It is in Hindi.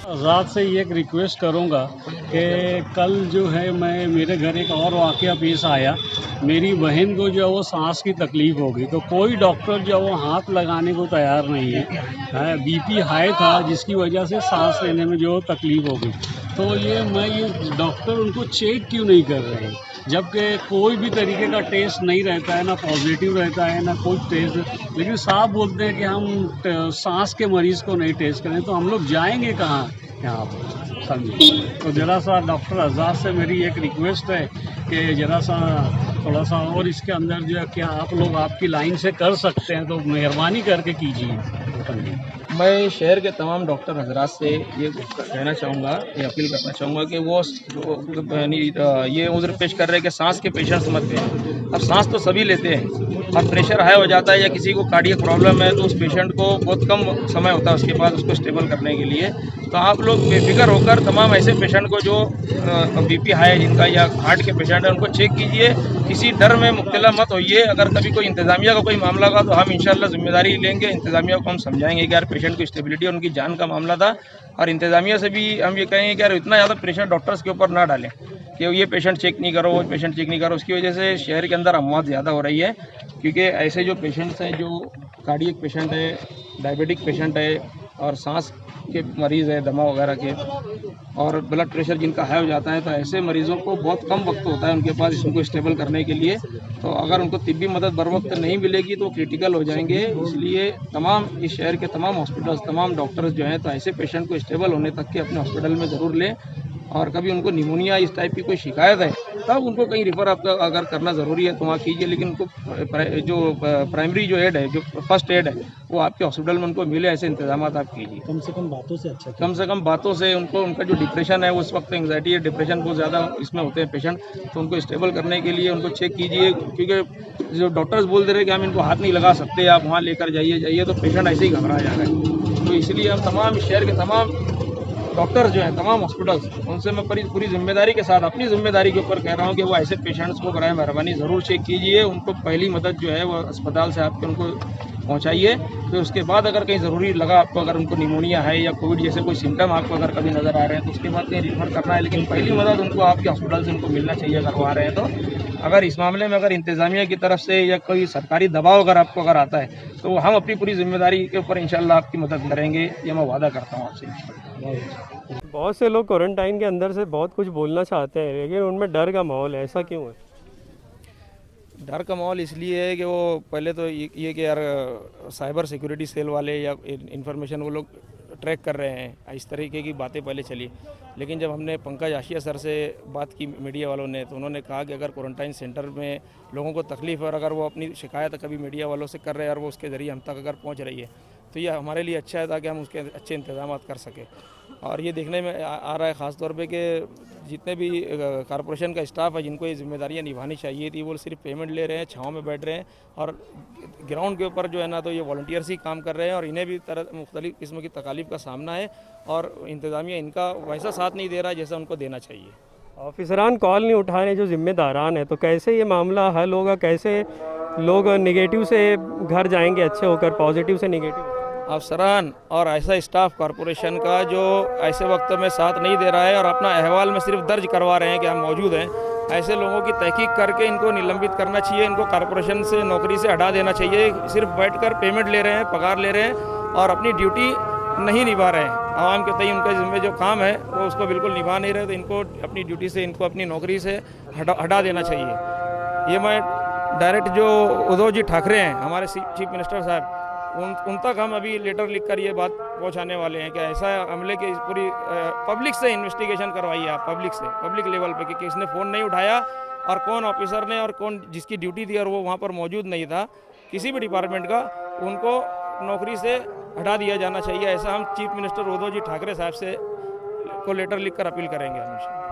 रात से ये एक रिक्वेस्ट करूँगा कि कल जो है मैं मेरे घर एक और वाक़या पेश आया। मेरी बहन को जो है वो साँस की तकलीफ़ हो गई, तो कोई डॉक्टर जो है वो हाथ लगाने को तैयार नहीं है। बीपी हाई था जिसकी वजह से साँस लेने में जो तकलीफ़ हो गई। तो ये डॉक्टर उनको चेक क्यों नहीं कर रहे हैं? जबकि कोई भी तरीके का टेस्ट नहीं रहता है, ना पॉज़िटिव रहता है, ना कोई टेस्ट, लेकिन साफ बोलते हैं कि हम साँस के मरीज़ को नहीं टेस्ट करें, तो हम लोग जाएँगे कहाँ यहाँ पर? समझिए। तो ज़रा-सा डॉक्टर आज़ाद से मेरी एक रिक्वेस्ट है कि ज़रा-सा थोड़ा-सा और इसके अंदर जो है क्या आप लोग आपकी लाइन से कर सकते हैं, तो मेहरबानी करके कीजिए। समझिए। मैं शहर के तमाम डॉक्टर हजरात से ये कहना चाहूँगा, ये अपील करना चाहूँगा कि वो ये उज़्र पेश कर रहे हैं कि सांस के पेशेंट्स मत लें। अब सांस तो सभी लेते हैं और प्रेशर हाई हो जाता है या किसी को कार्डियक प्रॉब्लम है तो उस पेशेंट को बहुत कम समय होता है उसके बाद उसको स्टेबल करने के लिए। तो आप लोग बेफिक्र होकर तमाम ऐसे पेशेंट को जो बीपी हाई है जिनका या हार्ट के पेशेंट है उनको चेक कीजिए। किसी डर में मुब्तला मत होइए। अगर कभी कोई इंतज़ामिया का कोई मामला का तो हम इंशाल्लाह ज़िम्मेदारी लेंगे। इंतज़ामिया को हम समझाएंगे कि यार पेशेंट की स्टेबिलिटी और उनकी जान का मामला था, और इंतज़ामिया से भी हम ये कहेंगे कि यार इतना ज़्यादा प्रेशर डॉक्टर्स के ऊपर ना डालें कि ये पेशेंट चेक नहीं करो, वो पेशेंट चेक नहीं करो। उसकी वजह से शहर के अंदर अमवात ज़्यादा हो रही है, क्योंकि ऐसे जो पेशेंट्स हैं जो कार्डियक पेशेंट है, डायबिटिक पेशेंट है और सांस के मरीज़ है दमा वगैरह के, और ब्लड प्रेशर जिनका हाई हो जाता है, तो ऐसे मरीज़ों को बहुत कम वक्त होता है उनके पास इसको स्टेबल करने के लिए। तो अगर उनको तिब्बी मदद बर वक्त नहीं मिलेगी तो क्रिटिकल हो जाएंगे। इसलिए तमाम इस शहर के तमाम हॉस्पिटल्स, तमाम डॉक्टर्स जो हैं तो ऐसे पेशेंट को स्टेबल होने तक के अपने हॉस्पिटल में ज़रूर लें। और कभी उनको निमोनिया इस टाइप की कोई शिकायत है तब उनको कहीं रिफ़र आपका अगर करना ज़रूरी है तो वहाँ कीजिए, लेकिन उनको जो प्राइमरी जो एड है, जो फर्स्ट एड है, वो आपके हॉस्पिटल में उनको मिले, ऐसे इंतजाम आप कीजिए। कम से कम बातों से अच्छा कम से कम बातों से उनको, उनका जो डिप्रेशन है उस वक्त एंग्जाइटी है, डिप्रेशन बहुत ज़्यादा इसमें होते हैं पेशेंट, तो उनको स्टेबल करने के लिए उनको चेक कीजिए। क्योंकि जो डॉक्टर्स बोल दे रहे हैं कि हम इनको हाथ नहीं लगा सकते, आप वहाँ लेकर जाइए, तो पेशेंट ऐसे ही घबरा जा रहा है। तो इसलिए हम तमाम शहर के तमाम डॉक्टर्स जो हैं, तमाम हॉस्पिटल्स, उनसे मैं पूरी ज़िम्मेदारी के साथ अपनी ज़िम्मेदारी के ऊपर कह रहा हूँ कि वो ऐसे पेशेंट्स को बराए मेहरबानी ज़रूर चेक कीजिए। उनको पहली मदद जो है वो अस्पताल से आपके उनको पहुँचाइए। फिर उसके बाद अगर कहीं ज़रूरी लगा आपको, अगर उनको निमोनिया है या कोविड जैसे कोई सिम्टम आपको अगर कभी नज़र आ रहे हैं तो उसके बाद कहीं रिफ़र करना है, लेकिन पहली मदद उनको आपके हॉस्पिटल से उनको मिलना चाहिए अगर वो आ रहे हैं तो। अगर इस मामले में अगर इंतज़ामिया की तरफ से या कोई सरकारी दबाव अगर आपको अगर आता है तो हम अपनी पूरी ज़िम्मेदारी के ऊपर इंशाल्लाह आपकी मदद करेंगे, ये मैं वादा करता हूँ आपसे। बहुत से लोग क्वारंटाइन के अंदर से बहुत कुछ बोलना चाहते हैं, लेकिन उनमें डर का माहौल है, ऐसा क्यों है? डर का माहौल इसलिए है कि वो पहले तो ये कि यार साइबर सिक्योरिटी सेल वाले या इंफॉर्मेशन वो लोग ट्रैक कर रहे हैं, इस तरीके की बातें पहले चली। लेकिन जब हमने पंकज आशिया सर से बात की मीडिया वालों ने, तो उन्होंने कहा कि अगर क्वारंटाइन सेंटर में लोगों को तकलीफ़ है और अगर वो अपनी शिकायत कभी मीडिया वालों से कर रहे हैं और वो उसके ज़रिए हम तक अगर पहुंच रही है तो ये हमारे लिए अच्छा है, ताकि हम उसके अच्छे इंतजाम कर सकें। और ये देखने में आ रहा है ख़ास तौर पे कि जितने भी कॉरपोरेशन का स्टाफ है जिनको ये जिम्मेदारियां निभानी चाहिए थी, वो सिर्फ पेमेंट ले रहे हैं, छाँव में बैठ रहे हैं, और ग्राउंड के ऊपर जो है ना तो ये वॉलंटियर्स ही काम कर रहे हैं, और इन्हें भी मुख्तलिफ़ किस्म की तकालीफ का सामना है, और इंतज़ामिया इनका वैसा साथ नहीं दे रहा है जैसा उनको देना चाहिए। ऑफिसरान कॉल नहीं उठा रहे जो जिम्मेदारान है, तो कैसे ये मामला हल होगा? कैसे लोग नेगेटिव से घर जाएंगे अच्छे होकर, पॉजिटिव से नेगेटिव? अफसरान और ऐसा स्टाफ कॉरपोरेशन का जो ऐसे वक्त में साथ नहीं दे रहा है और अपना अहवाल में सिर्फ दर्ज करवा रहे हैं कि हम मौजूद हैं, ऐसे लोगों की तहकीक करके इनको निलंबित करना चाहिए। इनको कॉरपोरेशन से नौकरी से हटा देना चाहिए। सिर्फ बैठकर पेमेंट ले रहे हैं, पगार ले रहे हैं और अपनी ड्यूटी नहीं निभा रहे हैं। आवाम के तय उनका जिम्मे जो काम है वो उसको बिल्कुल निभा नहीं रहे, तो इनको अपनी ड्यूटी से, इनको अपनी नौकरी से हटा देना चाहिए। ये मैं डायरेक्ट जो उद्धव जी ठाकरे हैं हमारे चीफ मिनिस्टर साहब, उन तक हम अभी लेटर लिखकर ये बात पहुंचाने वाले हैं कि ऐसा हमले के पूरी पब्लिक से इन्वेस्टिगेशन करवाइए आप, पब्लिक लेवल पे, कि किसने फ़ोन नहीं उठाया और कौन ऑफिसर ने और कौन जिसकी ड्यूटी थी और वो वहाँ पर मौजूद नहीं था किसी भी डिपार्टमेंट का, उनको नौकरी से हटा दिया जाना चाहिए। ऐसा हम चीफ मिनिस्टर उद्धव जी ठाकरे साहब से को लेटर लिखकर अपील करेंगे हमेशा।